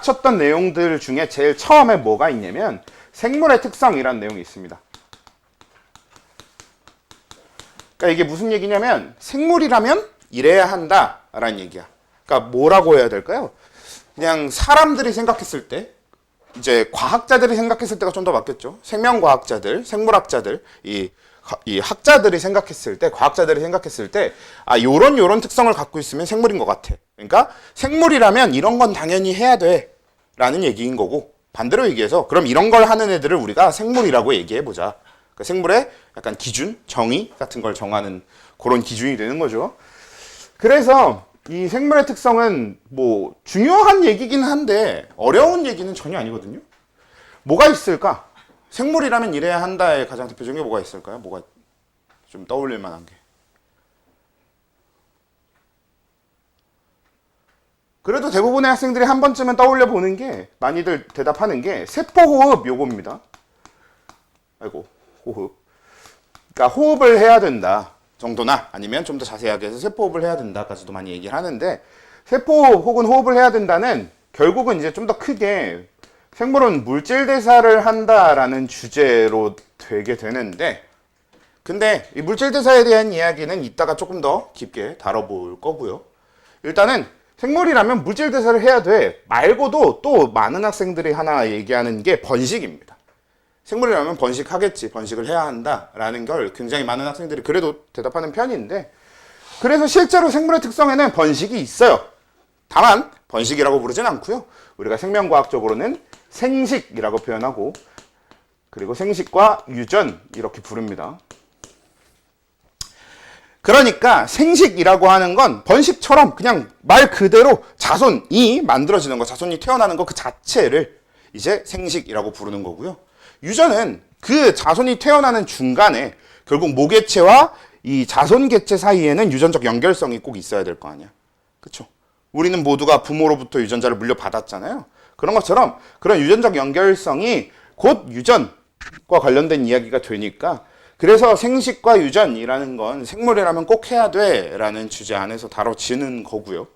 가르쳤던 내용들 중에 제일 처음에 뭐가 있냐면 생물의 특성이라는 내용이 있습니다. 그러니까 이게 무슨 얘기냐면 생물이라면 이래야 한다라는 얘기야. 그러니까 뭐라고 해야 될까요? 그냥 사람들이 생각했을 때, 이제 과학자들이 생각했을 때가 좀 더 맞겠죠. 생명과학자들, 생물학자들, 이 학자들이 생각했을 때, 과학자들이 생각했을 때, 요런 특성을 갖고 있으면 생물인 것 같아. 그러니까 생물이라면 이런 건 당연히 해야 돼 라는 얘기인 거고, 반대로 얘기해서 그럼 이런 걸 하는 애들을 우리가 생물이라고 얘기해보자. 그러니까 생물의 약간 기준, 정의 같은 걸 정하는 그런 기준이 되는 거죠. 그래서 이 생물의 특성은 뭐 중요한 얘기긴 한데 어려운 얘기는 전혀 아니거든요. 뭐가 있을까? 생물이라면 이래야 한다의 가장 대표적인 게 뭐가 있을까요? 뭐가 좀 떠올릴 만한 게. 그래도 대부분의 학생들이 한 번쯤은 떠올려 보는 게, 많이들 대답하는 게 세포호흡 요겁니다. 아이고, 호흡. 그러니까 호흡을 해야 된다 정도나, 아니면 좀 더 자세하게 해서 세포호흡을 해야 된다까지도 많이 얘기를 하는데, 세포호흡 혹은 호흡을 해야 된다는 결국은 이제 좀 더 크게 생물은 물질 대사를 한다라는 주제로 되게 되는데, 근데 이 물질 대사에 대한 이야기는 이따가 조금 더 깊게 다뤄볼 거고요. 일단은 생물이라면 물질 대사를 해야 돼 말고도 또 많은 학생들이 하나 얘기하는 게 번식입니다. 생물이라면 번식하겠지, 번식을 해야 한다라는 걸 굉장히 많은 학생들이 그래도 대답하는 편인데, 그래서 실제로 생물의 특성에는 번식이 있어요. 다만 번식이라고 부르진 않고요. 우리가 생명과학적으로는 생식이라고 표현하고, 그리고 생식과 유전 이렇게 부릅니다. 그러니까 생식이라고 하는 건 번식처럼 그냥 말 그대로 자손이 만들어지는 거, 자손이 태어나는 거 그 자체를 이제 생식이라고 부르는 거고요. 유전은 그 자손이 태어나는 중간에 결국 모개체와 이 자손개체 사이에는 유전적 연결성이 꼭 있어야 될 거 아니야. 그쵸? 우리는 모두가 부모로부터 유전자를 물려받았잖아요. 그런 것처럼 그런 유전적 연결성이 곧 유전과 관련된 이야기가 되니까, 그래서 생식과 유전이라는 건 생물이라면 꼭 해야 돼 라는 주제 안에서 다뤄지는 거고요.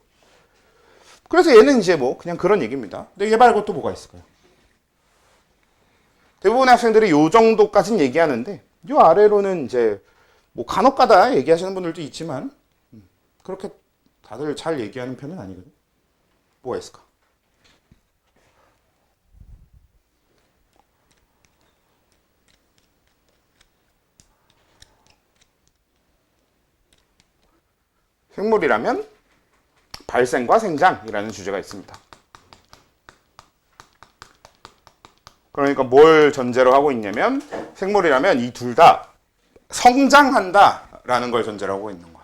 그래서 얘는 이제 뭐 그냥 그런 얘기입니다. 근데 얘 말고 또 뭐가 있을까요? 대부분의 학생들이 요 정도까지는 얘기하는데, 요 아래로는 이제 뭐 간혹가다 얘기하시는 분들도 있지만 그렇게 다들 잘 얘기하는 편은 아니거든요. 뭐가 있을까? 생물이라면 발생과 생장이라는 주제가 있습니다. 그러니까 뭘 전제로 하고 있냐면, 생물이라면 이 둘 다 성장한다라는 걸 전제로 하고 있는 거야.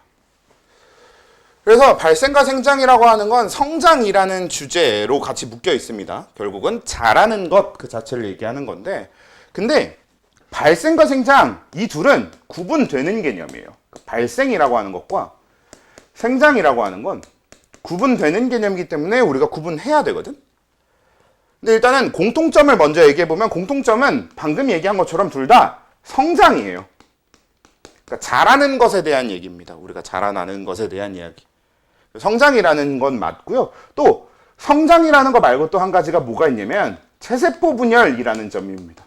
그래서 발생과 생장이라고 하는 건 성장이라는 주제로 같이 묶여 있습니다. 결국은 자라는 것 그 자체를 얘기하는 건데, 근데 발생과 생장 이 둘은 구분되는 개념이에요. 발생이라고 하는 것과 생장이라고 하는 건 구분되는 개념이기 때문에 우리가 구분해야 되거든. 근데 일단은 공통점을 먼저 얘기해보면, 공통점은 방금 얘기한 것처럼 둘 다 성장이에요. 그러니까 자라는 것에 대한 얘기입니다. 우리가 자라나는 것에 대한 이야기. 성장이라는 건 맞고요. 또 성장이라는 거 말고 또 한 가지가 뭐가 있냐면 체세포 분열이라는 점입니다.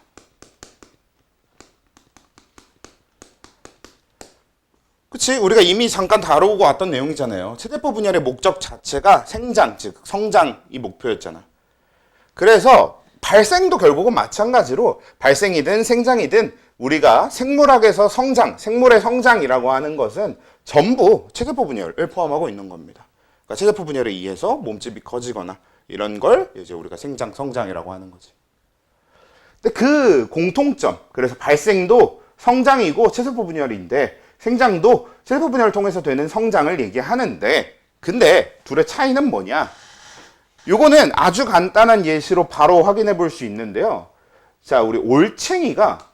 그치? 우리가 이미 잠깐 다루고 왔던 내용이잖아요. 체세포 분열의 목적 자체가 생장, 즉 성장이 목표였잖아. 그래서 발생도 결국은 마찬가지로 발생이든 생장이든 우리가 생물학에서 성장, 생물의 성장이라고 하는 것은 전부 체세포 분열을 포함하고 있는 겁니다. 그러니까 체세포 분열에 의해서 몸집이 커지거나 이런 걸 이제 우리가 생장, 성장이라고 하는 거지. 근데 그 공통점, 그래서 발생도 성장이고 체세포 분열인데, 생장도 체세포 분열을 통해서 되는 성장을 얘기하는데, 근데 둘의 차이는 뭐냐? 요거는 아주 간단한 예시로 바로 확인해 볼 수 있는데요. 자, 우리 올챙이가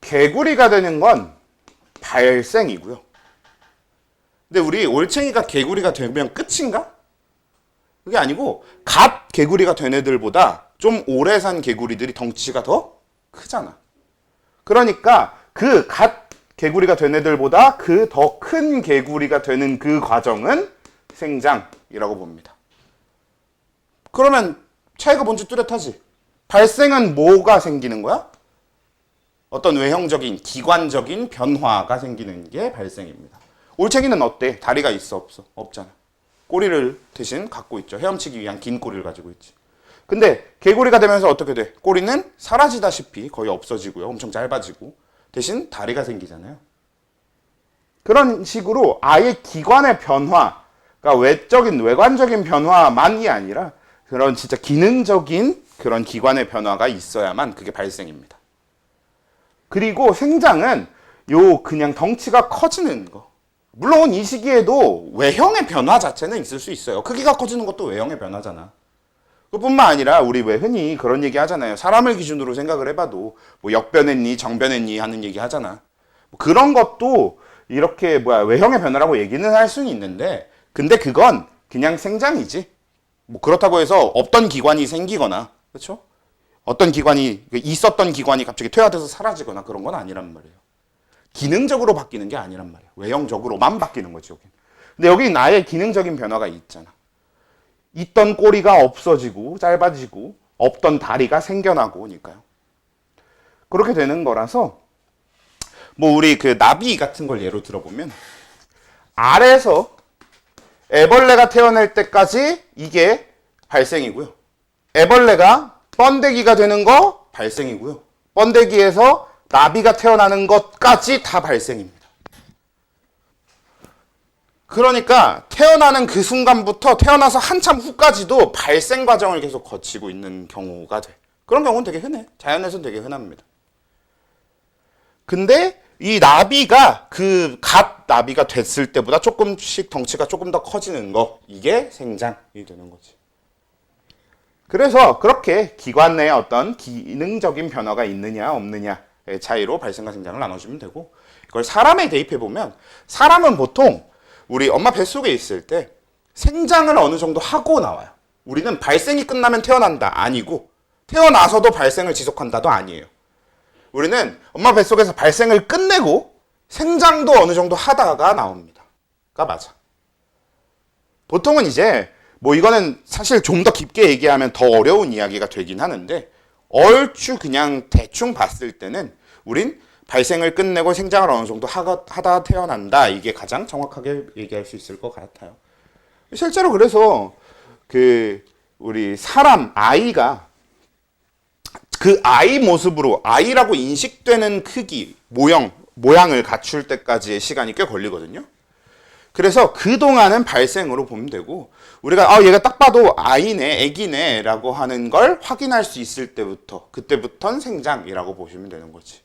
개구리가 되는 건 발생이고요. 근데 우리 올챙이가 개구리가 되면 끝인가? 그게 아니고 갓 개구리가 된 애들보다 좀 오래 산 개구리들이 덩치가 더 크잖아. 그러니까 그 갓 개구리가 된 애들보다 그 더 큰 개구리가 되는 그 과정은 생장이라고 봅니다. 그러면 차이가 뭔지 뚜렷하지? 발생은 뭐가 생기는 거야? 어떤 외형적인, 기관적인 변화가 생기는 게 발생입니다. 올챙이는 어때? 다리가 있어, 없어? 없잖아. 꼬리를 대신 갖고 있죠. 헤엄치기 위한 긴 꼬리를 가지고 있지. 근데 개구리가 되면서 어떻게 돼? 꼬리는 사라지다시피 거의 없어지고요. 엄청 짧아지고. 대신 다리가 생기잖아요. 그런 식으로 아예 기관의 변화, 그러니까 외관적인 변화만이 아니라 그런 진짜 기능적인 그런 기관의 변화가 있어야만 그게 발생입니다. 그리고 생장은 그냥 덩치가 커지는 거. 물론 이 시기에도 외형의 변화 자체는 있을 수 있어요. 크기가 커지는 것도 외형의 변화잖아. 그뿐만 아니라 우리 왜 흔히 그런 얘기 하잖아요. 사람을 기준으로 생각을 해봐도 뭐 역변했니 정변했니 하는 얘기 하잖아. 그런 것도 이렇게 외형의 변화라고 얘기는 할 수는 있는데 근데 그건 그냥 생장이지. 뭐 그렇다고 해서 없던 기관이 생기거나 그렇죠? 어떤 기관이 있었던 기관이 갑자기 퇴화돼서 사라지거나 그런 건 아니란 말이에요. 기능적으로 바뀌는 게 아니란 말이에요. 외형적으로만 바뀌는 거지 여긴. 근데 여기 아예 기능적인 변화가 있잖아. 있던 꼬리가 없어지고 짧아지고 없던 다리가 생겨나고니까요. 그렇게 되는 거라서 뭐 우리 그 나비 같은 걸 예로 들어보면 알에서 애벌레가 태어날 때까지 이게 발생이고요. 애벌레가 번데기가 되는 거 발생이고요. 번데기에서 나비가 태어나는 것까지 다 발생입니다. 그러니까 태어나는 그 순간부터 태어나서 한참 후까지도 발생 과정을 계속 거치고 있는 경우가 돼. 그런 경우는 되게 흔해. 자연에서는 되게 흔합니다. 근데 이 나비가 갓 나비가 됐을 때보다 조금씩 덩치가 조금 더 커지는 거, 이게 생장이 되는 거지. 그래서 그렇게 기관 내에 어떤 기능적인 변화가 있느냐 없느냐의 차이로 발생과 생장을 나눠주면 되고, 이걸 사람에 대입해보면 사람은 보통 우리 엄마 뱃속에 있을 때 생장을 어느 정도 하고 나와요. 우리는 발생이 끝나면 태어난다 아니고 태어나서도 발생을 지속한다도 아니에요. 우리는 엄마 뱃속에서 발생을 끝내고 생장도 어느 정도 하다가 나옵니다.가 맞아. 보통은 이제 뭐 이거는 사실 좀 더 깊게 얘기하면 더 어려운 이야기가 되긴 하는데 얼추 그냥 대충 봤을 때는 우린 발생을 끝내고 생장을 어느 정도 하다 태어난다. 이게 가장 정확하게 얘기할 수 있을 것 같아요. 실제로 그래서 우리 사람 아이가 그 아이 모습으로 아이라고 인식되는 크기, 모양을 갖출 때까지의 시간이 꽤 걸리거든요. 그래서 그동안은 발생으로 보면 되고 우리가 얘가 딱 봐도 아이네, 애기네 라고 하는 걸 확인할 수 있을 때부터 그때부터는 생장이라고 보시면 되는 거지.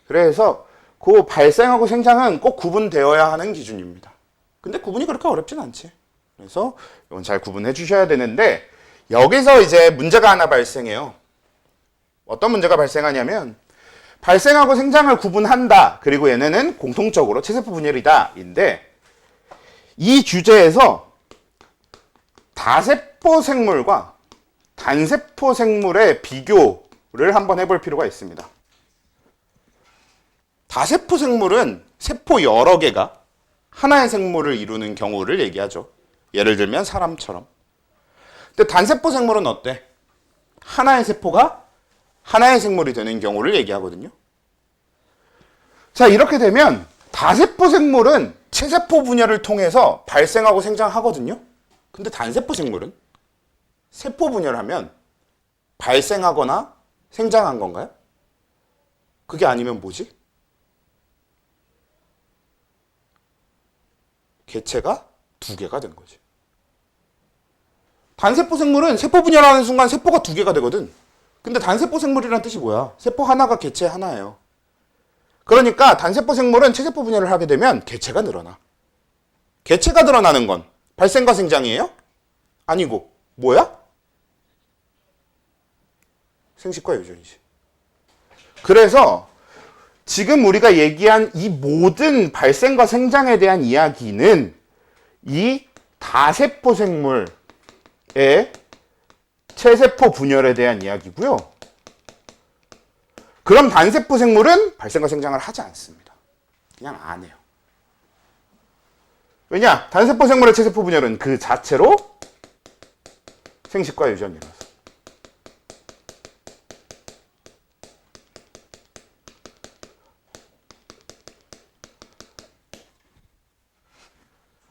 그래서 그 발생하고 생장은 꼭 구분되어야 하는 기준입니다. 근데 구분이 그렇게 어렵진 않지. 그래서 이건 잘 구분해 주셔야 되는데 여기서 이제 문제가 하나 발생해요. 어떤 문제가 발생하냐면 발생하고 생장을 구분한다. 그리고 얘네는 공통적으로 체세포 분열이다. 인데 이 주제에서 다세포 생물과 단세포 생물의 비교를 한번 해볼 필요가 있습니다. 다세포 생물은 세포 여러 개가 하나의 생물을 이루는 경우를 얘기하죠. 예를 들면 사람처럼. 근데 단세포 생물은 어때? 하나의 세포가 하나의 생물이 되는 경우를 얘기하거든요. 자, 이렇게 되면 다세포 생물은 체세포 분열을 통해서 발생하고 생장하거든요. 근데 단세포 생물은 세포 분열하면 발생하거나 생장한 건가요? 그게 아니면 뭐지? 개체가 두 개가 된 거지. 단세포 생물은 세포 분열하는 순간 세포가 두 개가 되거든. 근데 단세포 생물이란 뜻이 뭐야? 세포 하나가 개체 하나예요. 그러니까 단세포 생물은 체세포 분열을 하게 되면 개체가 늘어나. 개체가 늘어나는 건 발생과 생장이에요? 아니고 뭐야? 생식과 유전이지. 그래서 지금 우리가 얘기한 이 모든 발생과 생장에 대한 이야기는 이 다세포 생물의 체세포 분열에 대한 이야기고요. 그럼 단세포 생물은 발생과 생장을 하지 않습니다. 그냥 안 해요. 왜냐? 단세포 생물의 체세포 분열은 그 자체로 생식과 유전이라서.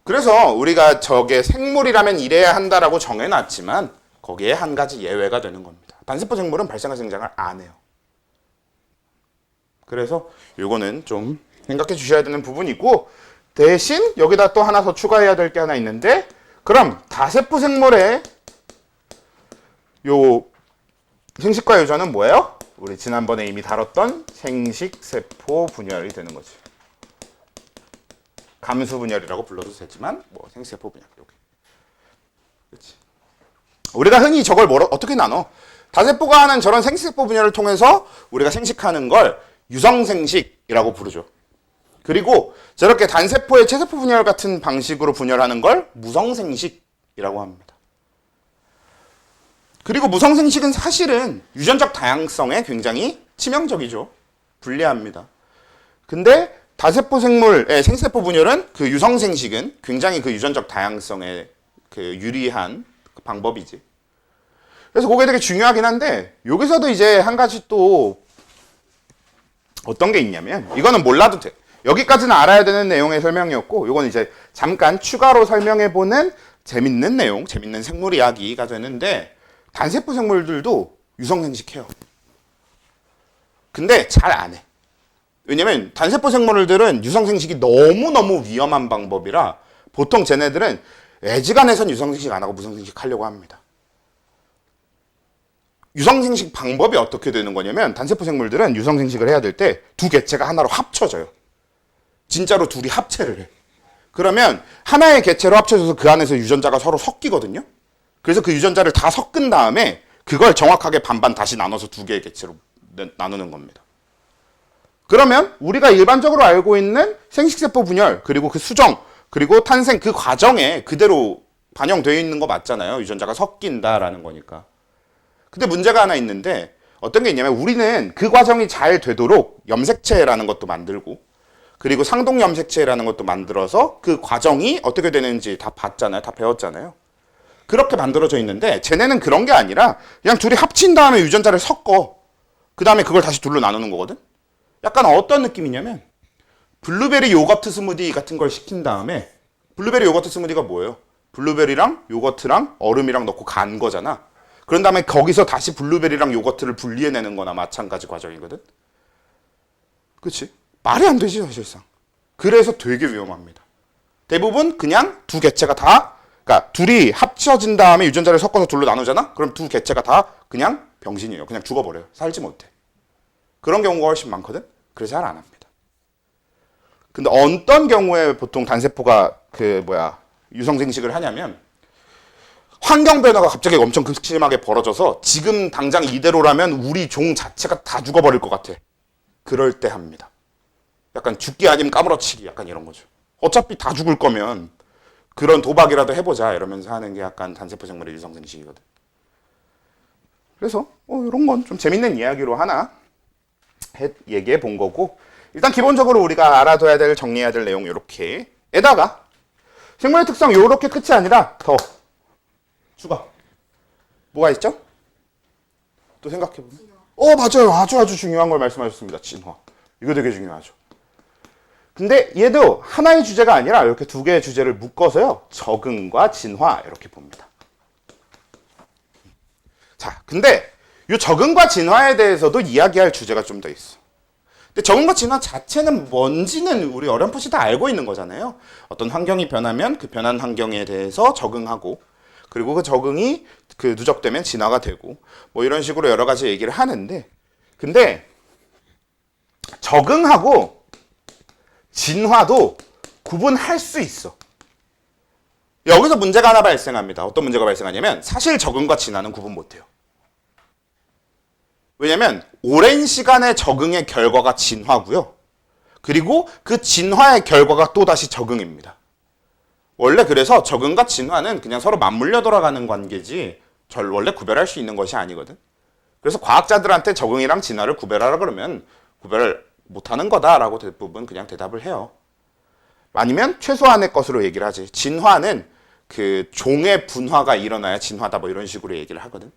그래서 우리가 저게 생물이라면 이래야 한다라고 정해놨지만 거기에 한 가지 예외가 되는 겁니다. 단세포 생물은 발생과 생장을 안 해요. 그래서 요거는 좀 생각해 주셔야 되는 부분이고, 대신 여기다 또 하나 더 추가해야 될 게 하나 있는데, 그럼 다세포 생물의 요 생식과 유전은 뭐예요? 우리 지난번에 이미 다뤘던 생식세포 분열이 되는 거지. 감수 분열이라고 불러도 되지만 뭐 생식세포 분열. 여기. 그렇지. 우리가 흔히 저걸 어떻게 나눠? 다세포가 하는 저런 생식세포 분열을 통해서 우리가 생식하는 걸 유성생식이라고 부르죠. 그리고 저렇게 단세포의 체세포 분열 같은 방식으로 분열하는 걸 무성생식이라고 합니다. 그리고 무성생식은 사실은 유전적 다양성에 굉장히 치명적이죠. 불리합니다. 근데 다세포 생물의 생세포 분열은 그 유성생식은 굉장히 그 유전적 다양성에 그 유리한 방법이지. 그래서 그게 되게 중요하긴 한데, 여기서도 이제 한 가지 또 어떤 게 있냐면, 이거는 몰라도 돼. 여기까지는 알아야 되는 내용의 설명이었고, 이건 이제 잠깐 추가로 설명해보는 재밌는 내용, 재밌는 생물 이야기가 되는데, 단세포 생물들도 유성생식해요. 근데 잘 안 해. 왜냐면 단세포 생물들은 유성생식이 너무너무 위험한 방법이라 보통 쟤네들은 애지간해선 유성생식 안 하고 무성생식 하려고 합니다. 유성생식 방법이 어떻게 되는 거냐면, 단세포 생물들은 유성생식을 해야 될 때 두 개체가 하나로 합쳐져요. 진짜로 둘이 합체를 해. 그러면 하나의 개체로 합쳐져서 그 안에서 유전자가 서로 섞이거든요. 그래서 그 유전자를 다 섞은 다음에 그걸 정확하게 반반 다시 나눠서 두 개의 개체로 나누는 겁니다. 그러면 우리가 일반적으로 알고 있는 생식세포 분열, 그리고 그 수정, 그리고 탄생 그 과정에 그대로 반영되어 있는 거 맞잖아요. 유전자가 섞인다라는 거니까. 근데 문제가 하나 있는데, 어떤 게 있냐면 우리는 그 과정이 잘 되도록 염색체라는 것도 만들고, 그리고 상동 염색체라는 것도 만들어서 그 과정이 어떻게 되는지 다 봤잖아요. 다 배웠잖아요. 그렇게 만들어져 있는데, 쟤네는 그런 게 아니라 그냥 둘이 합친 다음에 유전자를 섞어. 그 다음에 그걸 다시 둘로 나누는 거거든. 약간 어떤 느낌이냐면, 블루베리 요거트 스무디 같은 걸 시킨 다음에, 블루베리 요거트 스무디가 뭐예요? 블루베리랑 요거트랑 얼음이랑 넣고 간 거잖아. 그런 다음에 거기서 다시 블루베리랑 요거트를 분리해내는 거나 마찬가지 과정이거든. 그치? 말이 안 되지, 사실상. 그래서 되게 위험합니다. 대부분 그냥 두 개체가 다, 그러니까 둘이 합쳐진 다음에 유전자를 섞어서 둘로 나누잖아? 그럼 두 개체가 다 그냥 병신이에요. 그냥 죽어버려요. 살지 못해. 그런 경우가 훨씬 많거든? 그래서 잘 안 합니다. 근데 어떤 경우에 보통 단세포가 유성생식을 하냐면, 환경 변화가 갑자기 엄청 극심하게 벌어져서 지금 당장 이대로라면 우리 종 자체가 다 죽어버릴 것 같아. 그럴 때 합니다. 약간 죽기 아니면 까무러치기, 약간 이런 거죠. 어차피 다 죽을 거면 그런 도박이라도 해보자 이러면서 하는 게 약간 단세포 생물의 유성생식이거든. 그래서 이런 건 좀 재밌는 이야기로 하나 얘기해 본 거고, 일단 기본적으로 우리가 알아둬야 될, 정리해야 될 내용 이렇게. 에다가 생물의 특성 요렇게 끝이 아니라 더 추가. 뭐가 있죠? 또 생각해보면. 맞아요. 아주 중요한 걸 말씀하셨습니다. 진화. 이거 되게 중요하죠. 근데 얘도 하나의 주제가 아니라 이렇게 두 개의 주제를 묶어서요, 적응과 진화 이렇게 봅니다. 자, 근데 이 적응과 진화에 대해서도 이야기할 주제가 좀 더 있어. 근데 적응과 진화 자체는 뭔지는 우리 어렴풋이 다 알고 있는 거잖아요. 어떤 환경이 변하면 그 변한 환경에 대해서 적응하고, 그리고 그 적응이 그 누적되면 진화가 되고, 뭐 이런 식으로 여러 가지 얘기를 하는데, 근데 적응하고 진화도 구분할 수 있어. 여기서 문제가 하나 발생합니다. 어떤 문제가 발생하냐면, 사실 적응과 진화는 구분 못해요. 왜냐면 오랜 시간의 적응의 결과가 진화고요. 그리고 그 진화의 결과가 또다시 적응입니다. 원래 그래서 적응과 진화는 그냥 서로 맞물려 돌아가는 관계지 원래 구별할 수 있는 것이 아니거든. 그래서 과학자들한테 적응이랑 진화를 구별하라 그러면 구별을 못하는 거다라고 대부분 그냥 대답을 해요. 아니면 최소한의 것으로 얘기를 하지. 진화는 그 종의 분화가 일어나야 진화다 뭐 이런 식으로 얘기를 하거든.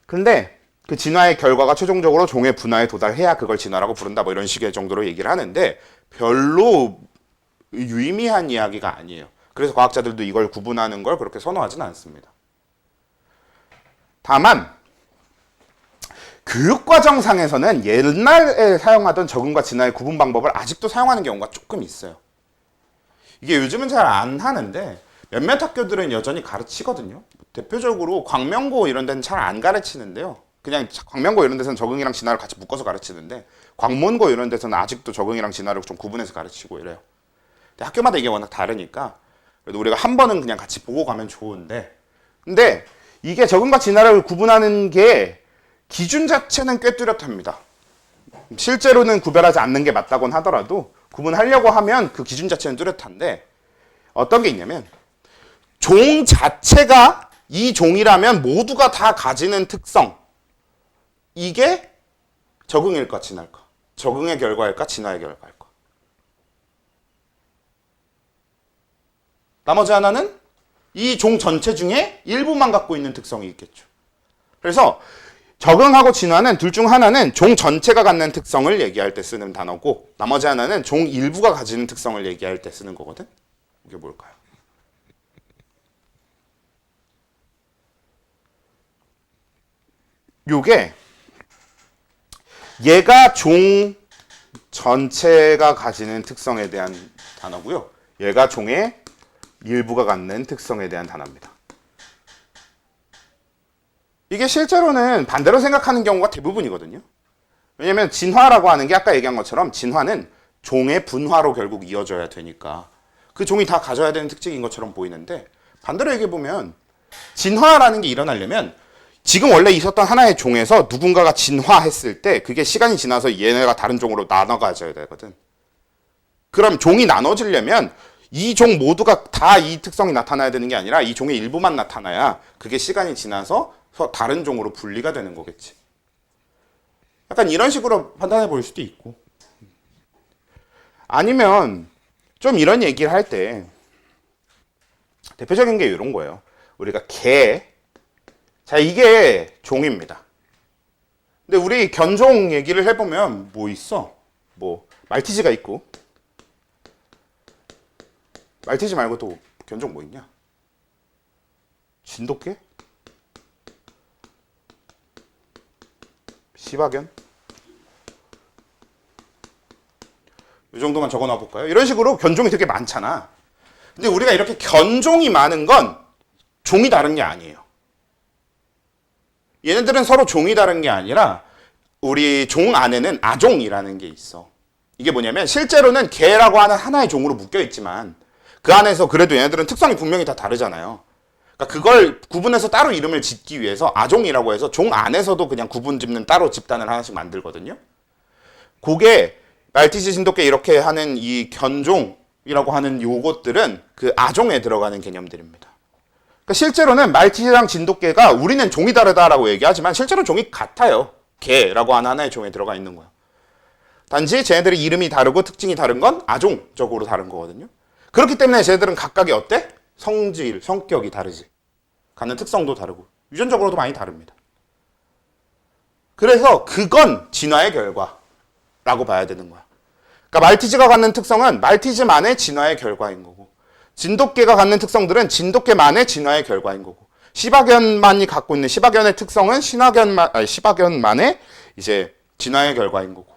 근데 그 진화의 결과가 최종적으로 종의 분화에 도달해야 그걸 진화라고 부른다 뭐 이런 식의 정도로 얘기를 하는데 별로 유의미한 이야기가 아니에요. 그래서 과학자들도 이걸 구분하는 걸 그렇게 선호하지는 않습니다. 다만 교육과정상에서는 옛날에 사용하던 적응과 진화의 구분 방법을 아직도 사용하는 경우가 조금 있어요. 이게 요즘은 잘 안 하는데 몇몇 학교들은 여전히 가르치거든요. 대표적으로 광명고 이런 데는 잘 안 가르치는데요. 그냥 광명고 이런 데서는 적응이랑 진화를 같이 묶어서 가르치는데 광문고 이런 데서는 아직도 적응이랑 진화를 좀 구분해서 가르치고 이래요. 근데 학교마다 이게 워낙 다르니까 그래도 우리가 한 번은 그냥 같이 보고 가면 좋은데 근데 이게 적응과 진화를 구분하는 게 기준 자체는 꽤 뚜렷합니다. 실제로는 구별하지 않는 게 맞다곤 하더라도 구분하려고 하면 그 기준 자체는 뚜렷한데 어떤 게 있냐면 종 자체가 이 종이라면 모두가 다 가지는 특성 이게 적응일까 진화일까? 적응의 결과일까 진화의 결과일까? 나머지 하나는 이 종 전체 중에 일부만 갖고 있는 특성이 있겠죠. 그래서 적응하고 진화는 둘 중 하나는 종 전체가 갖는 특성을 얘기할 때 쓰는 단어고 나머지 하나는 종 일부가 가지는 특성을 얘기할 때 쓰는 거거든. 이게 뭘까요? 요게 얘가 종 전체가 가지는 특성에 대한 단어고요. 얘가 종의 일부가 갖는 특성에 대한 단어입니다. 이게 실제로는 반대로 생각하는 경우가 대부분이거든요. 왜냐면 진화라고 하는 게 아까 얘기한 것처럼 진화는 종의 분화로 결국 이어져야 되니까 그 종이 다 가져야 되는 특징인 것처럼 보이는데 반대로 얘기해보면 진화라는 게 일어나려면 지금 원래 있었던 하나의 종에서 누군가가 진화했을 때 그게 시간이 지나서 얘네가 다른 종으로 나눠 가져야 되거든. 그럼 종이 나눠지려면 이 종 모두가 다 이 특성이 나타나야 되는 게 아니라 이 종의 일부만 나타나야 그게 시간이 지나서 다른 종으로 분리가 되는 거겠지. 약간 이런 식으로 판단해 볼 수도 있고 아니면 좀 이런 얘기를 할 때 대표적인 게 이런 거예요. 우리가 개 자, 이게 종입니다. 근데 우리 견종 얘기를 해보면 뭐 있어? 뭐 말티즈가 있고 말티즈 말고 또 견종 뭐 있냐? 진돗개? 시바견? 이 정도만 적어놔 볼까요? 이런 식으로 견종이 되게 많잖아. 근데 우리가 이렇게 견종이 많은 건 종이 다른 게 아니에요. 얘네들은 서로 종이 다른 게 아니라 우리 종 안에는 아종이라는 게 있어. 이게 뭐냐면 실제로는 개라고 하는 하나의 종으로 묶여 있지만 그 안에서 그래도 얘네들은 특성이 분명히 다 다르잖아요. 그러니까 그걸 구분해서 따로 이름을 짓기 위해서 아종이라고 해서 종 안에서도 그냥 구분 짓는 따로 집단을 하나씩 만들거든요. 그게 말티즈, 진돗개 이렇게 하는 이 견종이라고 하는 요것들은 그 아종에 들어가는 개념들입니다. 그러니까 실제로는 말티즈랑 진돗개가 우리는 종이 다르다라고 얘기하지만 실제로 종이 같아요. 개라고 하는 하나의 종에 들어가 있는 거야. 단지 쟤네들이 이름이 다르고 특징이 다른 건 아종적으로 다른 거거든요. 그렇기 때문에 쟤네들은 각각이 어때? 성질, 성격이 다르지. 갖는 특성도 다르고 유전적으로도 많이 다릅니다. 그래서 그건 진화의 결과라고 봐야 되는 거야. 그러니까 말티즈가 갖는 특성은 말티즈만의 진화의 결과인 거고 진돗개가 갖는 특성들은 진돗개만의 진화의 결과인 거고 시바견만이 갖고 있는 시바견의 특성은 시바견만의 이제 진화의 결과인 거고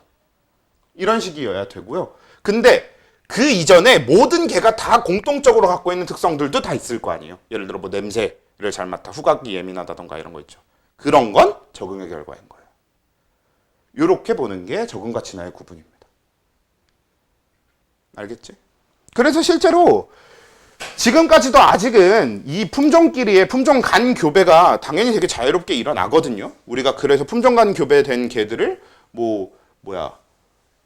이런 식이어야 되고요. 근데 그 이전에 모든 개가 다 공통적으로 갖고 있는 특성들도 다 있을 거 아니에요. 예를 들어 뭐 냄새를 잘 맡아 후각이 예민하다던가 이런 거 있죠. 그런 건 적응의 결과인 거예요. 이렇게 보는 게 적응과 진화의 구분입니다. 알겠지? 그래서 실제로 지금까지도 아직은 이 품종끼리의 품종 간 교배가 당연히 되게 자유롭게 일어나거든요. 우리가 그래서 품종 간 교배된 개들을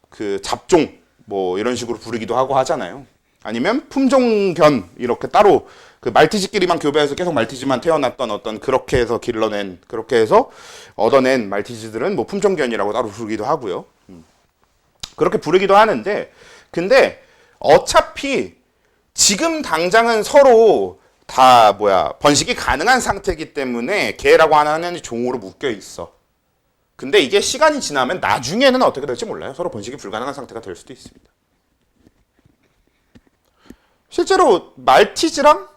그 잡종 뭐 이런 식으로 부르기도 하고 하잖아요. 아니면 품종견 이렇게 따로 그 말티즈끼리만 교배해서 계속 말티즈만 태어났던 어떤 그렇게 해서 그렇게 해서 얻어낸 말티즈들은 뭐 품종견이라고 따로 부르기도 하고요. 그렇게 부르기도 하는데 근데 어차피 지금 당장은 서로 다 번식이 가능한 상태이기 때문에 개라고 하는 종으로 묶여 있어. 근데 이게 시간이 지나면 나중에는 어떻게 될지 몰라요. 서로 번식이 불가능한 상태가 될 수도 있습니다. 실제로 말티즈랑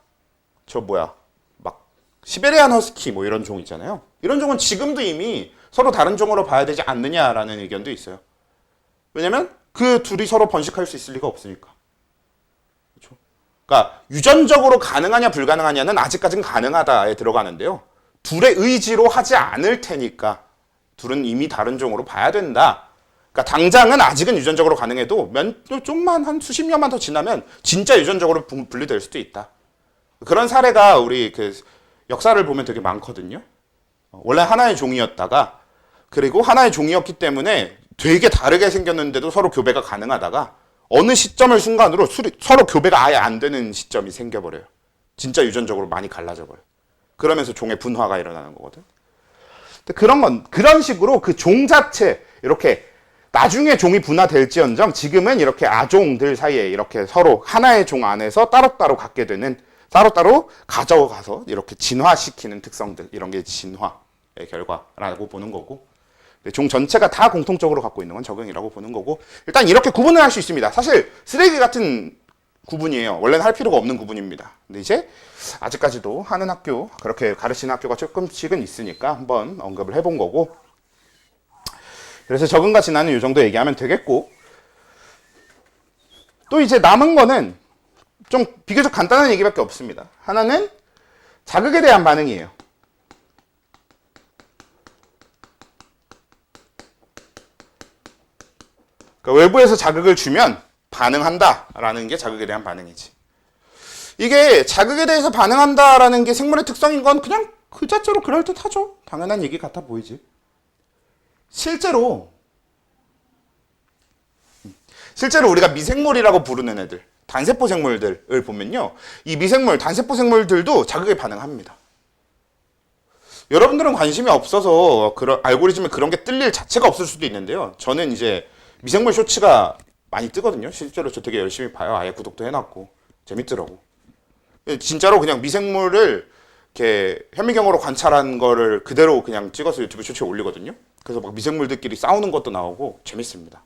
막 시베리안 허스키 뭐 이런 종 있잖아요. 이런 종은 지금도 이미 서로 다른 종으로 봐야 되지 않느냐라는 의견도 있어요. 왜냐면 그 둘이 서로 번식할 수 있을 리가 없으니까. 그렇죠? 그러니까 유전적으로 가능하냐 불가능하냐는 아직까지는 가능하다에 들어가는데요. 둘의 의지로 하지 않을 테니까 둘은 이미 다른 종으로 봐야 된다. 그러니까 당장은 아직은 유전적으로 가능해도 좀만 한 수십 년만 더 지나면 진짜 유전적으로 분리될 수도 있다. 그런 사례가 우리 그 역사를 보면 되게 많거든요. 원래 하나의 종이었다가 그리고 하나의 종이었기 때문에 되게 다르게 생겼는데도 서로 교배가 가능하다가 어느 시점을 순간으로 서로 교배가 아예 안 되는 시점이 생겨버려요. 진짜 유전적으로 많이 갈라져 버려요. 그러면서 종의 분화가 일어나는 거거든. 그런 식으로 그 종 자체 이렇게 나중에 종이 분화될지언정 지금은 이렇게 아종들 사이에 이렇게 서로 하나의 종 안에서 따로따로 갖게 되는 따로따로 가져가서 이렇게 진화시키는 특성들 이런 게 진화의 결과라고 보는 거고 종 전체가 다 공통적으로 갖고 있는 건 적응이라고 보는 거고 일단 이렇게 구분을 할 수 있습니다. 사실 쓰레기 같은 구분이에요. 원래는 할 필요가 없는 구분입니다. 근데 이제 아직까지도 하는 학교 그렇게 가르치는 학교가 조금씩은 있으니까 한번 언급을 해본 거고 그래서 적응과 진화는 이 정도 얘기하면 되겠고 또 이제 남은 거는 좀 비교적 간단한 얘기밖에 없습니다. 하나는 자극에 대한 반응이에요. 그러니까 외부에서 자극을 주면 반응한다라는 게 자극에 대한 반응이지. 이게 자극에 대해서 반응한다라는 게 생물의 특성인 건 그냥 그 자체로 그럴듯하죠. 당연한 얘기 같아 보이지. 실제로 우리가 미생물이라고 부르는 애들, 단세포 생물들을 보면요. 이 미생물, 단세포 생물들도 자극에 반응합니다. 여러분들은 관심이 없어서 그런 알고리즘에 그런 게 뜰 일 자체가 없을 수도 있는데요. 저는 이제 미생물 쇼츠가 많이 뜨거든요. 실제로 저 되게 열심히 봐요. 아예 구독도 해놨고 재밌더라고. 진짜로 그냥 미생물을 이렇게 현미경으로 관찰한 거를 그대로 그냥 찍어서 유튜브 쇼츠에 올리거든요. 그래서 막 미생물들끼리 싸우는 것도 나오고 재밌습니다.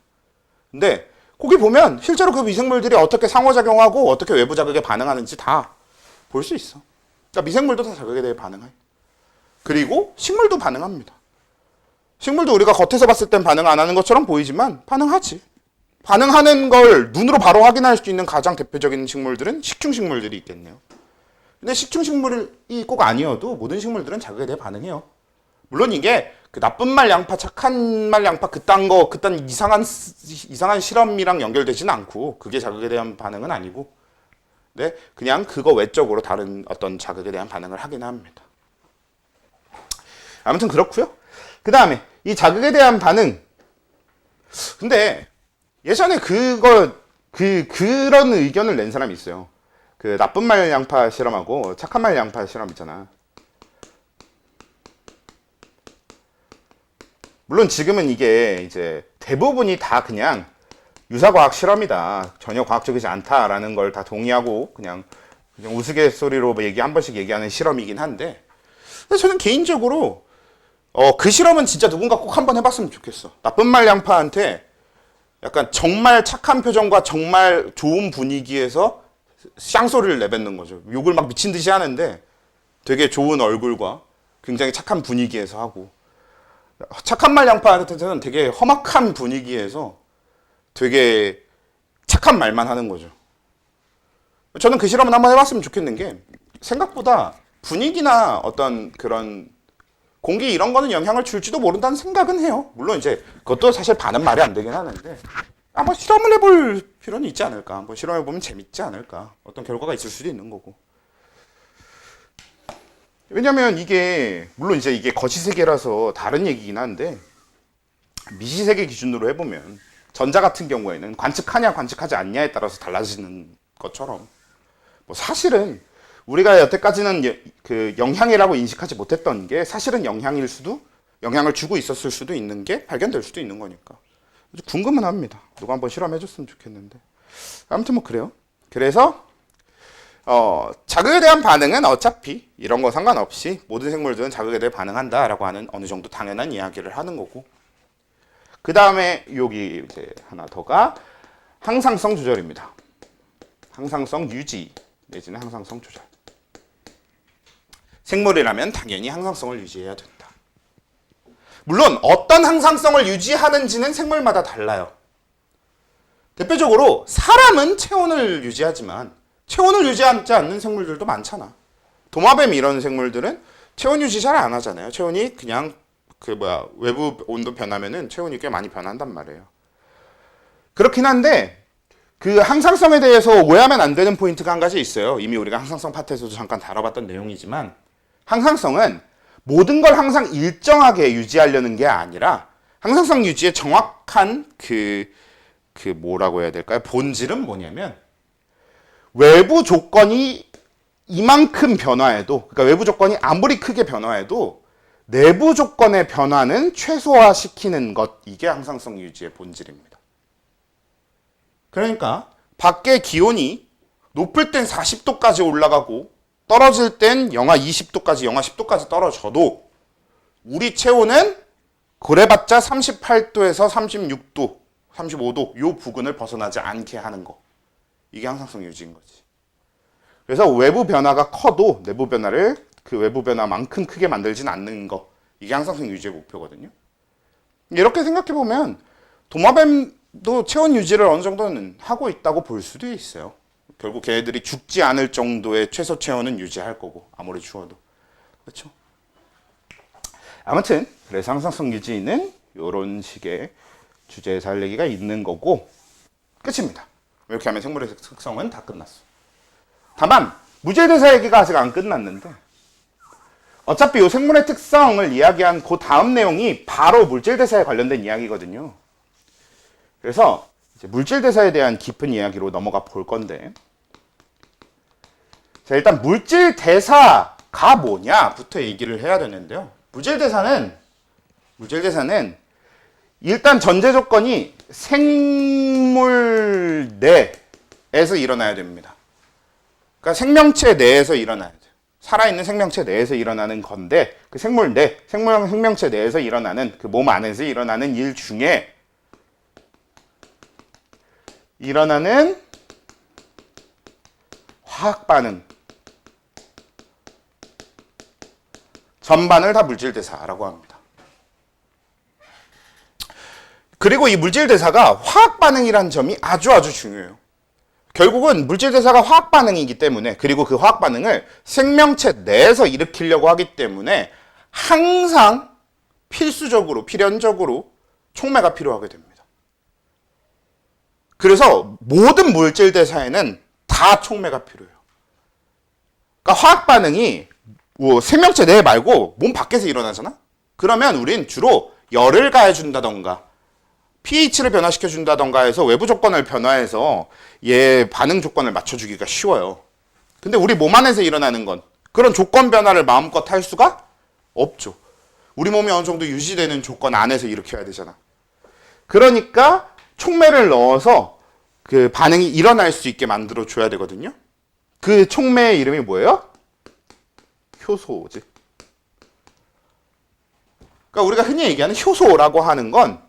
근데 거기 보면 실제로 그 미생물들이 어떻게 상호작용하고 어떻게 외부 자극에 반응하는지 다 볼 수 있어. 그러니까 미생물도 다 자극에 대해 반응해. 그리고 식물도 반응합니다. 식물도 우리가 겉에서 봤을 땐 반응 안 하는 것처럼 보이지만 반응하지. 반응하는 걸 눈으로 바로 확인할 수 있는 가장 대표적인 식물들은 식충식물들이 있겠네요. 근데 식충식물이 꼭 아니어도 모든 식물들은 자극에 대해 반응해요. 물론 이게 그 나쁜 말 양파, 착한 말 양파 그딴 이상한 실험이랑 연결되지는 않고 그게 자극에 대한 반응은 아니고 네, 그냥 그거 외적으로 다른 어떤 자극에 대한 반응을 하긴 합니다. 아무튼 그렇고요. 그 다음에 이 자극에 대한 반응. 근데 예전에 그런 의견을 낸 사람이 있어요. 그 나쁜 말 양파 실험하고 착한 말 양파 실험 있잖아. 물론 지금은 이게 이제 대부분이 다 그냥 유사과학 실험이다. 전혀 과학적이지 않다라는 걸 다 동의하고 그냥 우스갯소리로 한 번씩 얘기하는 실험이긴 한데 저는 개인적으로 그 실험은 진짜 누군가 꼭 한번 해봤으면 좋겠어. 나쁜 말 양파한테 약간 정말 착한 표정과 정말 좋은 분위기에서 쌍소리를 내뱉는 거죠. 욕을 막 미친 듯이 하는데 되게 좋은 얼굴과 굉장히 착한 분위기에서 하고 착한 말 양파한테는 되게 험악한 분위기에서 되게 착한 말만 하는 거죠. 저는 그 실험은 한번 해봤으면 좋겠는 게 생각보다 분위기나 어떤 그런 공기 이런 거는 영향을 줄지도 모른다는 생각은 해요. 물론 이제 그것도 사실 반은 말이 안 되긴 하는데 한번 실험을 해볼 필요는 있지 않을까. 한번 실험해보면 재밌지 않을까. 어떤 결과가 있을 수도 있는 거고. 왜냐면 물론 이제 이게 거시세계라서 다른 얘기긴 한데 미시세계 기준으로 해보면 전자 같은 경우에는 관측하냐 관측하지 않냐에 따라서 달라지는 것처럼 사실은 우리가 여태까지는 그 영향이라고 인식하지 못했던 게 사실은 영향을 주고 있었을 수도 있는 게 발견될 수도 있는 거니까. 궁금은 합니다. 누가 한번 실험해줬으면 좋겠는데. 아무튼 뭐 그래요. 그래서 자극에 대한 반응은 어차피 이런 거 상관없이 모든 생물들은 자극에 대해 반응한다라고 하는 어느 정도 당연한 이야기를 하는 거고, 그 다음에 여기 이제 하나 더가 항상성 조절입니다. 항상성 유지 내지는 항상성 조절. 생물이라면 당연히 항상성을 유지해야 된다. 물론 어떤 항상성을 유지하는지는 생물마다 달라요. 대표적으로 사람은 체온을 유지하지만 체온을 유지하지 않는 생물들도 많잖아. 도마뱀 이런 생물들은 체온 유지 잘 안 하잖아요. 체온이 그냥 외부 온도 변하면은 체온이 꽤 많이 변한단 말이에요. 그렇긴 한데 그 항상성에 대해서 오해하면 안 되는 포인트가 한 가지 있어요. 이미 우리가 항상성 파트에서도 잠깐 다뤄봤던 내용이지만, 항상성은 모든 걸 항상 일정하게 유지하려는 게 아니라 항상성 유지의 정확한 뭐라고 해야 될까요? 본질은 뭐냐면 외부 조건이 이만큼 변화해도, 그러니까 외부 조건이 아무리 크게 변화해도 내부 조건의 변화는 최소화시키는 것, 이게 항상성 유지의 본질입니다. 그러니까 밖에 기온이 높을 땐 40도까지 올라가고 떨어질 땐 영하 20도까지, 영하 10도까지 떨어져도 우리 체온은 그래봤자 38도에서 36도, 35도 요 부근을 벗어나지 않게 하는 거. 이게 항상성 유지인 거지. 그래서 외부 변화가 커도 내부 변화를 그 외부 변화만큼 크게 만들진 않는 거. 이게 항상성 유지의 목표거든요. 이렇게 생각해보면 도마뱀도 체온 유지를 어느 정도는 하고 있다고 볼 수도 있어요. 결국 걔네들이 죽지 않을 정도의 최소 체온은 유지할 거고, 아무리 추워도. 그렇죠? 아무튼 그래서 항상성 유지는 이런 식의 주제에서 할 얘기가 있는 거고 끝입니다. 이렇게 하면 생물의 특성은 다 끝났어. 다만 무질대사 얘기가 아직 안 끝났는데, 어차피 이 생물의 특성을 이야기한 그 다음 내용이 바로 물질대사에 관련된 이야기거든요. 그래서 이제 물질대사에 대한 깊은 이야기로 넘어가 볼 건데, 자, 일단 물질대사가 뭐냐부터 얘기를 해야 되는데요. 물질대사는 일단 전제 조건이 생물 내에서 일어나야 됩니다. 그러니까 생명체 내에서 일어나야 돼요. 살아있는 생명체 내에서 일어나는 건데, 그 생명체 내에서 일어나는, 그 몸 안에서 일어나는 일 중에 일어나는 화학 반응 전반을 다 물질대사라고 합니다. 그리고 이 물질대사가 화학 반응이라는 점이 아주 중요해요. 결국은 물질대사가 화학 반응이기 때문에, 그리고 그 화학 반응을 생명체 내에서 일으키려고 하기 때문에 항상 필연적으로 촉매가 필요하게 됩니다. 그래서 모든 물질대사에는 다 촉매가 필요해요. 그러니까 화학 반응이 생명체 내 말고 몸 밖에서 일어나잖아? 그러면 우린 주로 열을 가해준다던가 pH를 변화시켜준다던가 해서 외부 조건을 변화해서 얘 반응 조건을 맞춰주기가 쉬워요. 근데 우리 몸 안에서 일어나는 건 그런 조건 변화를 마음껏 할 수가 없죠. 우리 몸이 어느 정도 유지되는 조건 안에서 일으켜야 되잖아. 그러니까 촉매를 넣어서 그 반응이 일어날 수 있게 만들어줘야 되거든요. 그 촉매의 이름이 뭐예요? 효소지. 그러니까 우리가 흔히 얘기하는 효소라고 하는 건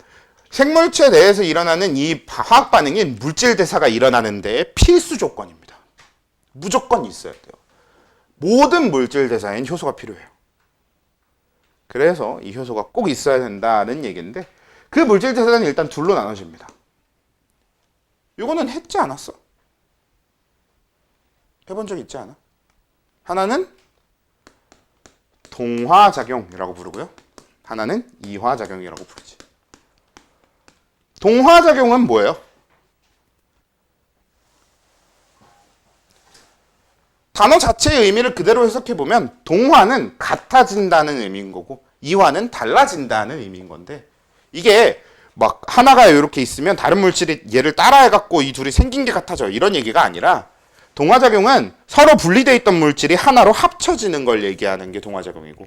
생물체 내에서 일어나는 이 화학 반응인 물질대사가 일어나는데 필수 조건입니다. 무조건 있어야 돼요. 모든 물질대사엔 효소가 필요해요. 그래서 이 효소가 꼭 있어야 된다는 얘기인데, 그 물질대사는 일단 둘로 나눠집니다. 이거는 했지 않았어? 해본 적 있지 않아? 하나는 동화작용이라고 부르고요. 하나는 이화작용이라고 부르지. 동화작용은 뭐예요? 단어 자체의 의미를 그대로 해석해보면 동화는 같아진다는 의미인 거고 이화는 달라진다는 의미인 건데, 이게 막 하나가 이렇게 있으면 다른 물질이 얘를 따라해갖고 이 둘이 생긴 게 같아져 이런 얘기가 아니라, 동화작용은 서로 분리되어 있던 물질이 하나로 합쳐지는 걸 얘기하는 게 동화작용이고,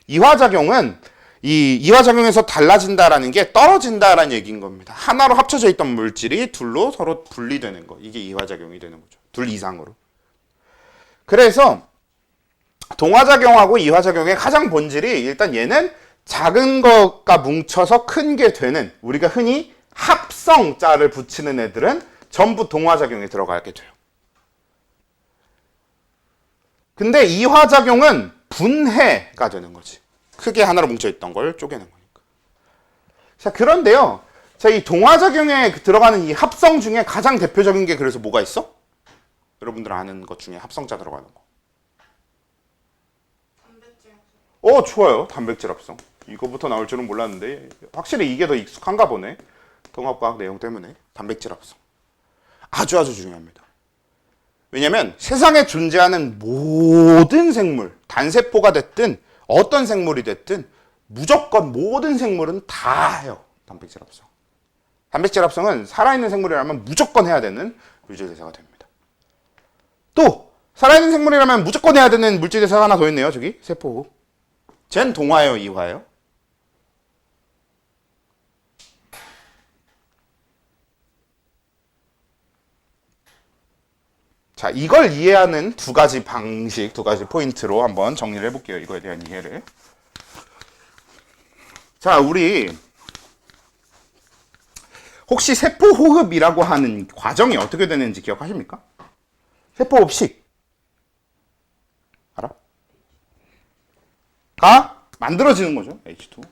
이화작용은 이 이화작용에서 달라진다라는 게 떨어진다라는 얘기인 겁니다. 하나로 합쳐져 있던 물질이 둘로 서로 분리되는 거. 이게 이화작용이 되는 거죠. 둘 이상으로. 그래서 동화작용하고 이화작용의 가장 본질이 일단 얘는 작은 것과 뭉쳐서 큰 게 되는, 우리가 흔히 합성자를 붙이는 애들은 전부 동화작용에 들어가게 돼요. 근데 이화작용은 분해가 되는 거지. 크게 하나로 뭉쳐있던 걸 쪼개는 거니까. 자, 그런데요. 자, 이 동화작용에 들어가는 이 합성 중에 가장 대표적인 게 그래서 뭐가 있어? 여러분들 아는 것 중에 합성자 들어가는 거. 단백질 합성. 좋아요. 단백질 합성. 이거부터 나올 줄은 몰랐는데 확실히 이게 더 익숙한가 보네. 동합과학 내용 때문에. 단백질 합성. 아주 중요합니다. 왜냐면 세상에 존재하는 모든 생물, 단세포가 됐든 어떤 생물이 됐든 무조건 모든 생물은 다 해요. 단백질 합성. 단백질 합성은 살아있는 생물이라면 무조건 해야 되는 물질대사가 됩니다. 또 살아있는 생물이라면 무조건 해야 되는 물질대사가 하나 더 있네요. 저기 세포. 쟨 동화예요, 이화예요? 자, 이걸 이해하는 두 가지 방식, 두 가지 포인트로 한번 정리를 해볼게요. 이거에 대한 이해를. 자, 우리 혹시 세포호흡이라고 하는 과정이 어떻게 되는지 기억하십니까? 세포호흡식. 알아? 가 만들어지는 거죠. H2.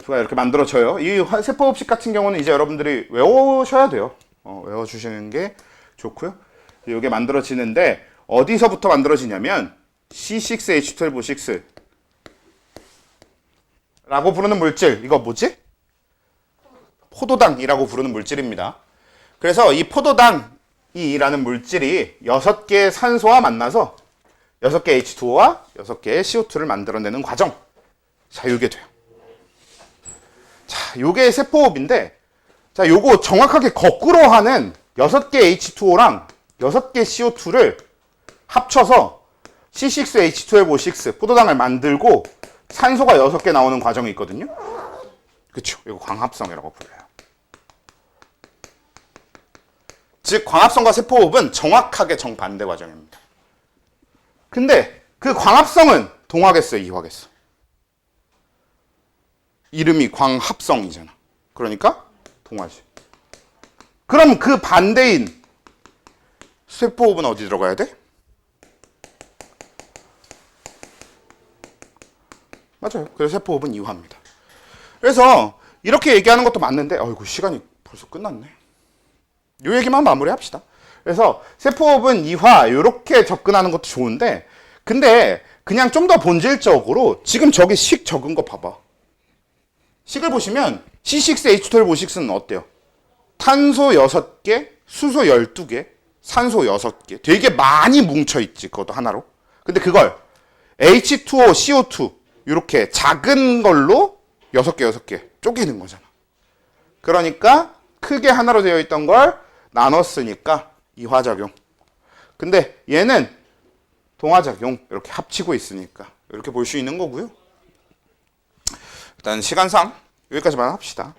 가 이렇게 만들어져요. 이 세포흡식 같은 경우는 이제 여러분들이 외우셔야 돼요. 외워주시는 게 좋고요. 이게 만들어지는데 어디서부터 만들어지냐면 C6H12O6 라고 부르는 물질. 이거 포도당이라고 부르는 물질입니다. 그래서 이 포도당이라는 물질이 6개의 산소와 만나서 6개의 H2O와 6개의 CO2를 만들어내는 과정. 자, 이게 돼요. 자, 요게 세포호흡인데, 자, 요거 정확하게 거꾸로 하는 6개 H2O랑 6개 CO2를 합쳐서 C6H12O6 포도당을 만들고 산소가 6개 나오는 과정이 있거든요. 그쵸? 이거 광합성이라고 불러요. 즉, 광합성과 세포호흡은 정확하게 정반대 과정입니다. 근데 그 광합성은 동화겠어요, 이화겠어? 이름이 광합성이잖아. 그러니까 동화지. 그럼 그 반대인 세포호흡은 어디 들어가야 돼? 맞아요. 그래서 세포호흡은 이화입니다. 그래서 이렇게 얘기하는 것도 맞는데 어이구 시간이 벌써 끝났네. 요 얘기만 마무리합시다. 그래서 세포호흡은 이화 이렇게 접근하는 것도 좋은데 근데 그냥 좀 더 본질적으로 지금 저기 식 적은 거 봐봐. 식을 보시면 C6H12O6는 어때요? 탄소 6개, 수소 12개, 산소 6개. 되게 많이 뭉쳐있지, 그것도 하나로. 근데 그걸 H2O, CO2 이렇게 작은 걸로 6개 쪼개는 거잖아. 그러니까 크게 하나로 되어 있던 걸 나눴으니까 이화작용. 근데 얘는 동화작용 이렇게 합치고 있으니까 이렇게 볼 수 있는 거고요. 일단 시간상 여기까지만 합시다.